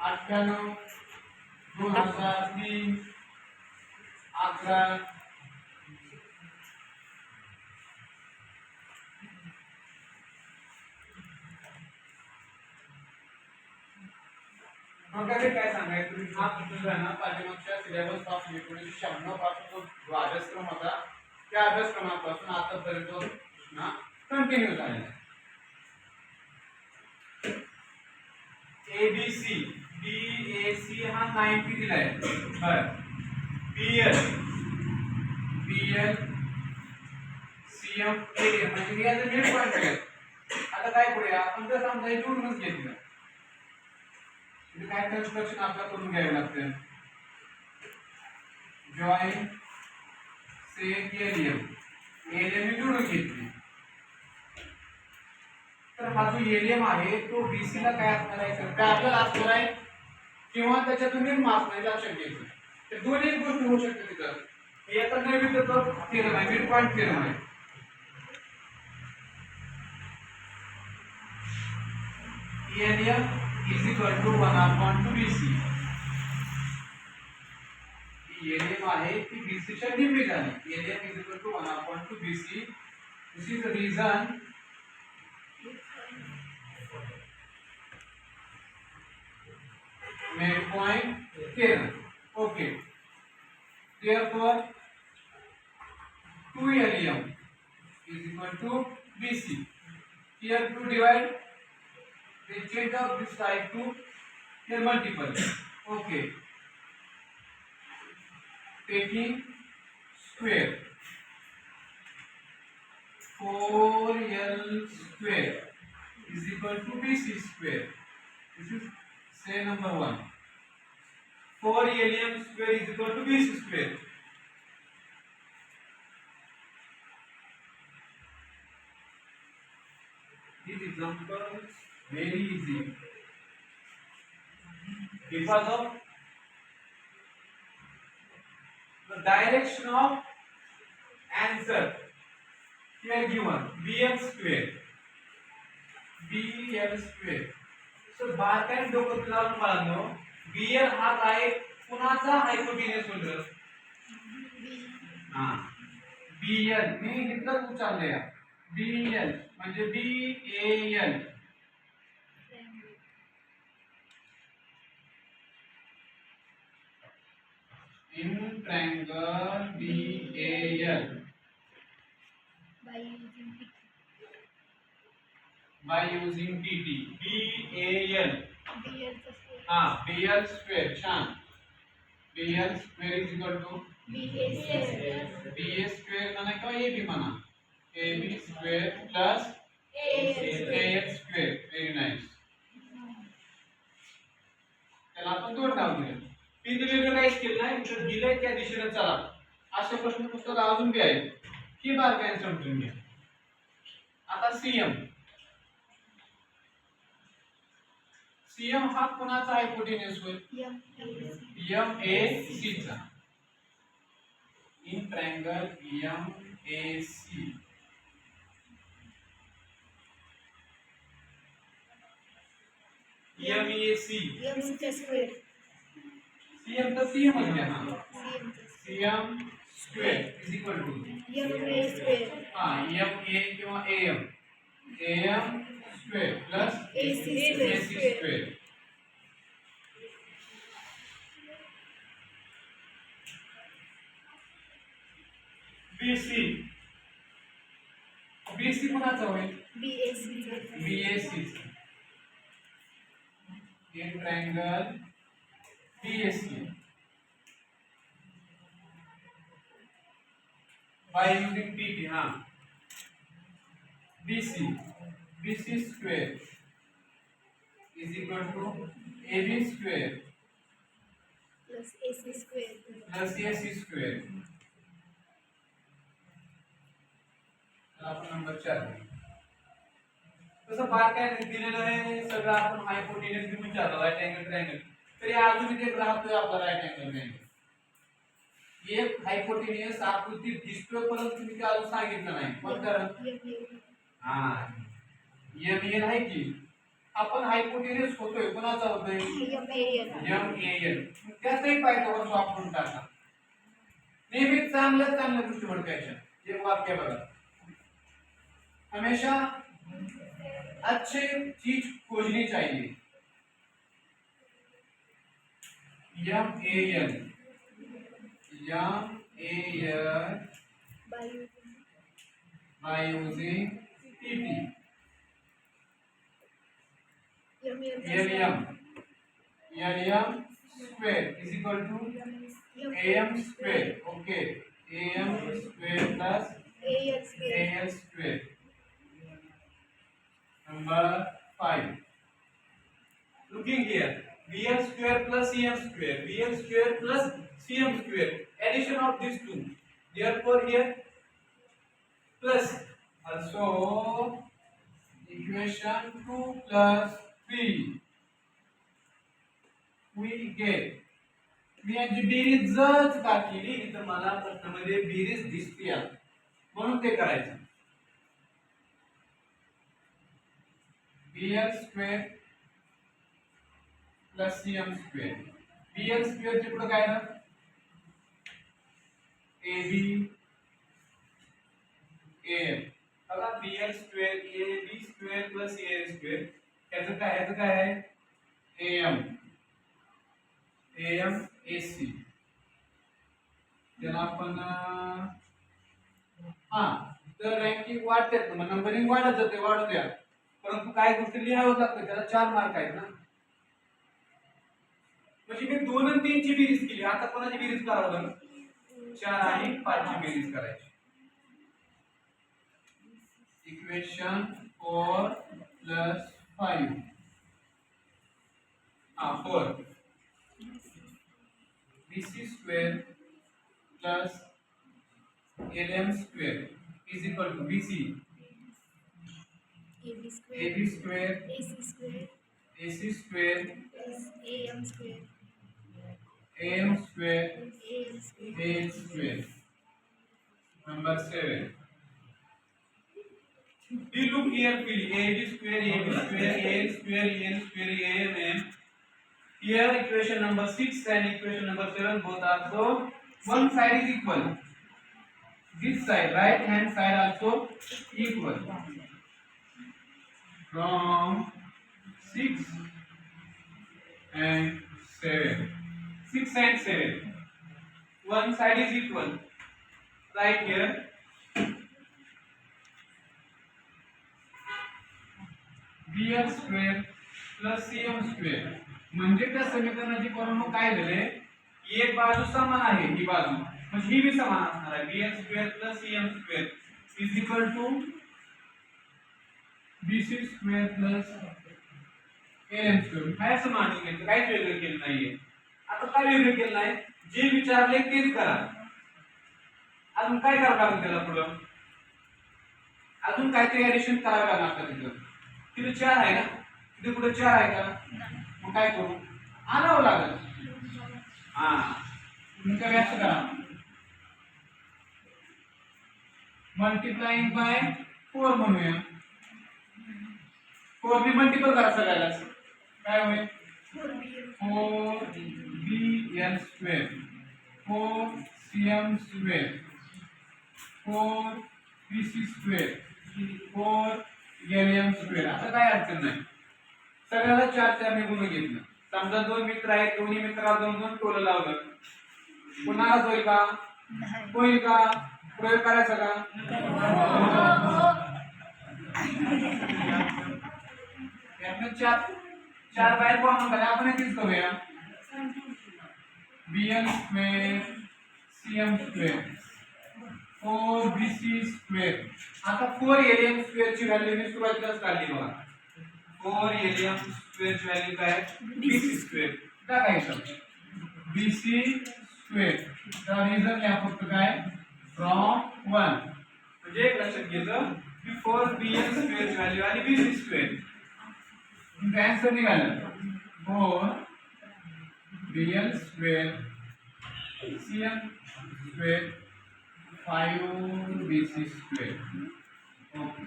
98 2003 11 मगाशी काय सांगायचं तुम्ही हा पुस्तक आहे ना पाठीमागच्या सिलेबस पासून 1996 पासून जो अभ्यासक्रम होता त्या अभ्यासक्रमापासून आतापर्यंत ना कंटिन्यू झालेला आहे. ABC BAC हा 90 दिलाय बर BL CMA म्हणजे याचे मिड पॉइंट आहे. आता काय करूया आपण जर समजा हे जोडूनच घेतलं म्हणजे काय कन्स्ट्रक्शन आपल्याला करून घ्यावे लागते जॉइन सेक एलियम जोडून घेतली तर हा जो एलियम आहे तो बीसी ला काय असणार आहे काय आपल्याला असणार आहे किंवा त्याच्यातून निर्माण असणार लक्षात घ्यायचं. तर दोन्ही गोष्टी होऊ शकते तिथं. हे आता नैवित्य थेरम आहे मिड पॉइंट थेरम आहे. Allium is equal to 1/2 BC. Allium आहे ती BC च्या निम्मी झाली. Allium is equal to 1/2 BC. This is the reason midpoint theorem. Okay. Therefore, 2 helium is equal to BC. Here to divide, they change of this side to here multiple. Okay. Taking square 4L square is equal to BC square. This is say number 1. 4 helium square is equal to BC square. This example very easy because of the direction of answer here given BL square. So बारकाईने डोकं लावून पाहतो BL हा काय कुणाचा हायपोटेन्यूस holder हां BL मी इथलं उचलले BL म्हणजे BAL in triangle BAL by using PT BAL BL square छान BL square is equal to BA square म्हणा किंवा AB म्हणा AB square plus AX square very nice. त्याला आपण दोन नाव दिले तीन वेगवेगळं काहीच केलं नाही तर दिलंय त्या दिशेने चला असे प्रश्न पुस्तक अजून बी आहे ही बारकाईने समजून घ्या. आता CM हा कोणाचा हायपोटेन्यूस होईल MAC चा इन ट्रायंगल MAC CM तर CM च घ्या ना CM square is equal to MA square MA किंवा AM square plus AC square. BC कोणाचा होईल BAC in triangle BAC by using PT BC square is equal to AB square plus AC square. आपण number 4 तसं बारकाईने दिलेलं आहे सगळं आपण हायपोटेन्यूस घेऊन विचारलं राईट अँगल ट्रायंगल तरी अजून इथे राहतोय आपला राईट अँगल ट्रायंगल. एक हायपोटेन्यूस आकृती दिसतोय परंतु तुम्ही ते अजून सांगितलं नाही कोण कारण ML आहे की आपण हायपोटेनियस होतोय, कोणाचा होतोय? MAN. त्याचाही पायथागोरस वापरून टाका. नेहमी चांगल्या गोष्टी ओळखायच्या. हे वाक्य बघा, हमेशा अच्छी चीज खोजनी चाहिए. MAN by using PP. LM square is equal to AM square. Okay, AM square plus AL square. Number 5. Looking here, BL square plus CM square, BL square plus CM square. Addition of these two. Therefore here plus. Also equation 2 plus 3. We get. मी याची बेरीज जर का केली तर मला प्रश्नामध्ये बेरीज दिसते, म्हणून ते करायचं. BL square plus CM square. BL square चे पुढे काय ना, AB AM. बघा BL square AB square plus AL square. याचं काय आहे? AM AC. त्याला आपण तर रँकिंग वाढते, मग नंबरिंग वाढत जाते, वाढू द्या. परंतु काय गोष्टी लिहावं लागतं, त्याला 4 मार्क आहेत ना. म्हणजे मी 2 आणि 3 ची बेरीज केली, आता कोणाची बेरीज करावं लागेल? 4 आणि 5 ची बेरीज करायची. Equation 4 plus 5. 4. BC square plus LM square is equal to BC AB square AC square AM square AL square. Number 7. We look carefully. AB square AL square AL square AM. Here equation number 6 and equation number 7 both are so one side is equal. This side, right hand side also equal. From 6 and 7. 6 and 7. One side is equal. Right here. BL square plus CM square. म्हणजे त्या समीकरणाची formula काय झाले, एक बाजू समान आहे, ही बाजू म्हणजे ही भी समान असणार आहे. BL square plus CM square is equal to BC square plus AM square. काय समान घेतलं, काहीच वेगळं केलं नाहीये. आता काय वेगळं केलं नाही, जे विचारले तेच करा. अजून काय करावं लागेल त्याला पुढं, अजून काहीतरी ऍडिशन करावं लागणार आपल्याला. तिथे 4 आहे ना, तिथे पुढे 4 आहे का, मग काय करू, आणावं लागेल. मग काय व्याख्या करा, मल्टिप्लाइंग बाय 4 म्हणूया. 4 ने मल्टिपल करा सगळ्याला, काय होईल 4BL square 4CM square 4BC square 4LM square. आता काय अडचण नाही, सगळ्याला 4 निघून घेतलं. समजा 2 मित्र आहेत, दोन्ही मित्राला 2 टोल लावलं, पुन्हा होईल का, होईल का, प्रयोग करायचा का, यातनं 4 बाहेर कॉमन काढा. आपण हेच करूया, BL square CM square 4BC square. आता 4LM स्क्वेअर ची व्हॅल्यू मी सुरुवातीलाच काढली बघा. 4LM स्क्वेअर ची व्हॅल्यू काय, BC स्क्वेअर टाकायचं. BC स्क्वेअर चा रिझन या फक्त काय, फ्रॉम 1 म्हणजे एक लक्षात घ्यायचं की 4BL स्क्वेअर ची व्हॅल्यू आणि BC स्क्वेअर. आन्सर निघाला 4BL square CM square 5BC square. Okay.